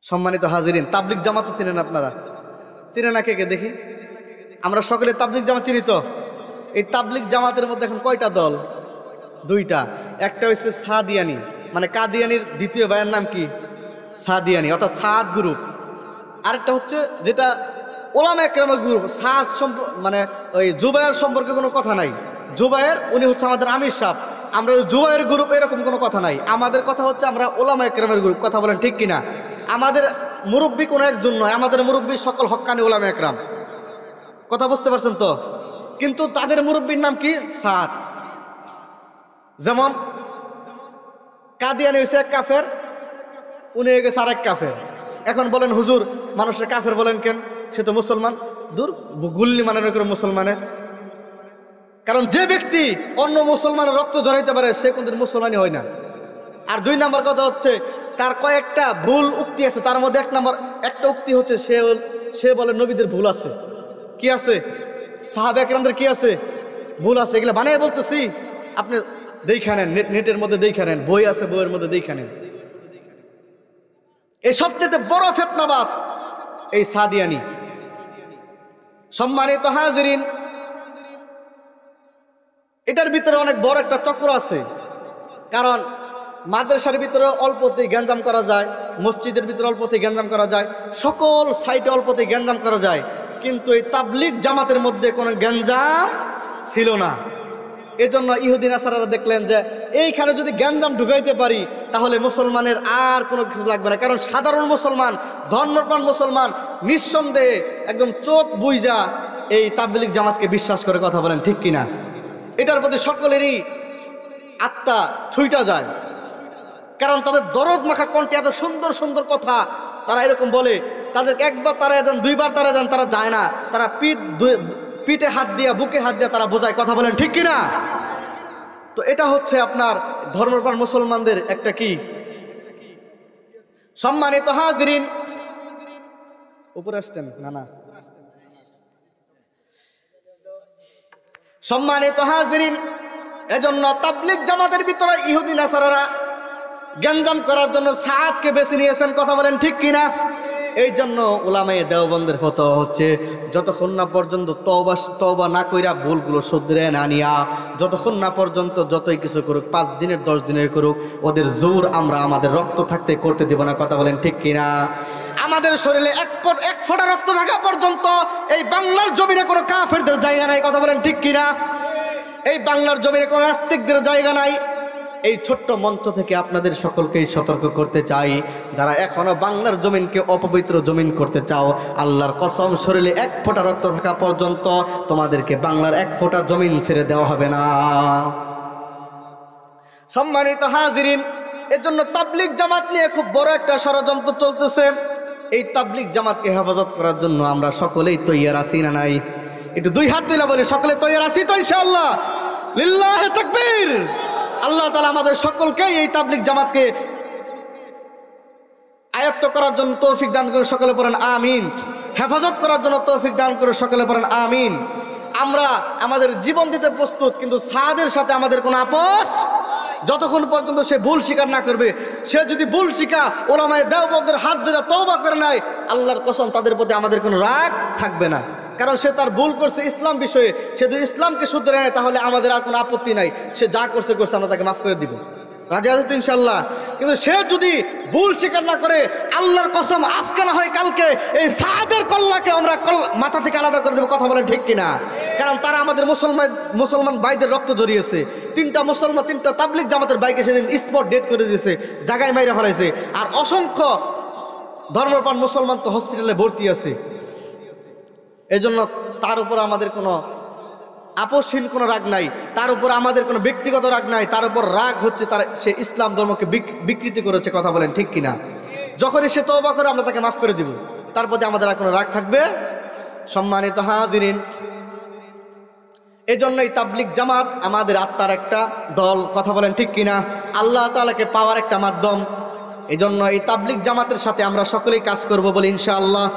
সম্মানিত হাজিরিন, তাবলিগ জামাত চিনেন আপনারা? চিনেন না কে কে দেখি? আমরা সকলে তাবলিগ জামাত চিনি তো? এই তাবলিগ জামাতের মধ্যে এখন কয়টা দল? দুইটা। একটা হচ্ছে সাদিয়ানি, মানে কাদিয়ানির দ্বিতীয় ভাইয়ের নাম কি? সাদিয়ানি, অর্থাৎ সাদ গ্রুপ। আরেকটা হচ্ছে যেটা ওলামা একরামের গ্রুপ। সাদ মানে ওই জুবায়ের সম্পর্কে কোনো কথা নাই। জুবায়ের উনি হচ্ছে আমাদের আমির সাহেব। আমরা জুবায়ের গ্রুপ এরকম কোনো কথা নাই। আমাদের কথা হচ্ছে আমরা ওলামা একরামের গ্রুপ। কথা বলেন ঠিক কিনা? আমাদের মুরব্বী কোনো একজন নয়, আমাদের মুরব্বী সকল হক্কানি ওলামা একরাম। কথা বুঝতে পারছেন তো? কিন্তু তাদের মুরব্বীর নাম কি? সাদ। যেমন কাদিয়ানি হয়েছে এক কাফের, উনি হয়ে গেছে আরেক কাফের। এখন বলেন হুজুর মানুষের কাফের বলেন কেন? সে তো মুসলমান। দূর, গুল্লি মানের করে মুসলমানের। কারণ যে ব্যক্তি অন্য মুসলমানের রক্ত ঝরাইতে পারে সে কোনদিন মুসলমানই হয় না। আর দুই নম্বর কথা হচ্ছে তার কয়েকটা ভুল উক্তি আছে, তার মধ্যে একটা উক্তি হচ্ছে সে বলে নবীদের ভুল আছে। কি আছে? সাহাবা একরামদের কি আছে? ভুল আছে। এগুলো বানিয়ে বলতেছি, আপনি দেখে নেন, নেটের মধ্যে দেখে নেন, বই আছে, বইয়ের মধ্যে দেখে নেন। এই সবচেয়ে বড় ফিতনাবাজ এই সাদিয়ানি। সম্মানিত হাজিরিন, এটার ভিতরে অনেক বড় একটা চক্র আছে। কারণ মাদ্রাসার ভিতরে অল্পতেই গ্যাঞ্জাম করা যায়, মসজিদের ভিতরে অল্পতেই গ্যাঞ্জাম করা যায়, সকল সাইটে অল্পতেই গ্যাঞ্জাম করা যায়, কিন্তু এই তাবলিগ জামাতের মধ্যে কোনো গ্যাঞ্জাম ছিল না। এজন্য ইহুদি নাসারারা দেখলেন যে এইখানে যদি গ্যাঞ্জাম ঢুকাইতে পারি তাহলে মুসলমানের আর কোনো কিছু লাগবে না। কারণ সাধারণ মুসলমান, ধর্মপ্রাণ মুসলমান নিঃসন্দেহে একদম চোখ বুইজা এই তাবলিগ জামাতকে বিশ্বাস করে। কথা বলেন ঠিক কিনা? এটার প্রতি সকলেরই আত্মা ছুঁইটা যায়। কারণ তাদের দরদ মাখা কণ্ঠে এত সুন্দর সুন্দর কথা তারা এরকম বলে। তাদেরকে একবার তারা দেন, দুইবার তারা দেন, তারা যায় না। তারা পিঠে হাত দিয়া, বুকে হাত দিয়া তারা বোঝায়। কথা বলেন ঠিক কিনা? তো এটা হচ্ছে আপনার ধর্মপ্রাণ মুসলমানদের একটা কি। সম্মানিত হাজিরিন, উপরে আসতেন না না। সম্মানিত হাজিরিন, এজন্য তাবলিগ জামাতের ভিতরে ইহুদি নাসারারা গ্যাঞ্জাম করার জন্য সাদকে বেছে নিয়েছেন। কথা বলেন ঠিক কিনা? এই জন্য উলামায়ে দেওবন্দের ফতোয়া হচ্ছে যতক্ষণ না পর্যন্ত তওবা না কইরা ভুলগুলো শুধরে না নিয়া, যতক্ষণ না পর্যন্ত যতই কিছু করুক, 5 দিনের 10 দিনের করুক, ওদের জোর আমরা আমাদের রক্ত থাকতে করতে দিব না। কথা বলেন ঠিক কিনা? আমাদের শরীরে এক ফোঁটা রক্ত থাকা পর্যন্ত এই বাংলার জমিনে কোনো কাফেরদের জায়গা নাই। কথা বলেন ঠিক কিনা? এই বাংলার জমিনে কোনো নাস্তিকদের জায়গা নাই। এই ছোট্ট মঞ্চ থেকে আপনাদের সকলকেই সতর্ক করতে চাই, যারা এখনো বাংলার জমিনকে অপবিত্র জমিন করতে চাও, আল্লাহর কসম শরীরে এক ফোঁটা রক্ত থাকা পর্যন্ত তোমাদেরকে বাংলার এক ফোঁটা জমিন ছেড়ে দেওয়া হবে না। সম্মানিত হাজিরিন, এর জন্য তাবলিগ জামাত নিয়ে খুব বড় একটা ষড়যন্ত্র চলতেছে। এই তাবলিগ জামাতকে হেফাজত করার জন্য আমরা সকলেই তৈয়ার আছি না নাই? একটু দুই হাত তুলে বলি, সকলে তৈয়ার আছি তো ইনশাআল্লাহ? লিল্লাহি তাকবীর। আল্লাহ তাআলা আমাদের সকলকে এই তাবলিগ জামাতকে আয়ত্ত করার জন্য তৌফিক দান করে সকলে পড়েন আমিন। হেফাজত করার জন্য তৌফিক দান করে সকলে পড়েন আমিন। আমরা আমাদের জীবন দিতে প্রস্তুত, কিন্তু সাদের সাথে আমাদের কোনো আপোষ যতক্ষণ পর্যন্ত সে ভুল স্বীকার না করবে। সে যদি ভুল স্বীকার উলামায়ে দেওবন্দের হাত ধরে তওবা করে নেয়, আল্লাহর কসম তাদের প্রতি আমাদের কোনো রাগ থাকবে না। কারণ সে তার ভুল করছে ইসলাম বিষয়ে, সে যদি ইসলামকে শুধরে নেয় তাহলে আমাদের আর কোনো আপত্তি নাই। সে যা করছে আমরা তাকে মাফ করে দিব। রাজি আছে তো ইনশাল্লাহ? কিন্তু সে যদি ভুল স্বীকার না করে, আল্লাহর কসম আজকে না হয় কালকে এই সাদের কল্লাকে আমরা মাথা থেকে আলাদা করে দেবো। কথা বলেন ঠিক কিনা? কারণ তারা আমাদের মুসলমান ভাইদের রক্ত জড়িয়েছে। 3টা তাবলিগ জামাতের বাইকে সেদিন স্পট ডেট করে দিয়েছে, জায়গায় মাইরা ফেলাইছে। আর অসংখ্য ধর্মপ্রাণ মুসলমান তো হসপিটালে ভর্তি আছে। এজন্য তার উপর আমাদের কোনো আপোষহীন কোনো রাগ নাই, তার উপর আমাদের কোনো ব্যক্তিগত রাগ নাই। তার উপর রাগ হচ্ছে সে ইসলাম ধর্মকে বিকৃতি করেছে। কথা বলেন ঠিক কিনা? যখনই সে তওবা করে আমরা তাকে মাফ করে দিব, তার প্রতি আমাদের আর কোনো রাগ থাকবে। সম্মানিত হাজিরিন, এজন্যই তাবলিগ জামাত আমাদের আত্মার একটা দল। কথা বলেন ঠিক কিনা? আল্লাহ তাআলাকে পাওয়ার একটা মাধ্যম। এজন্য এই তাবলিগ জামাতের সাথে আমরা সকলেই কাজ করব বলি ইনশাআল্লাহ।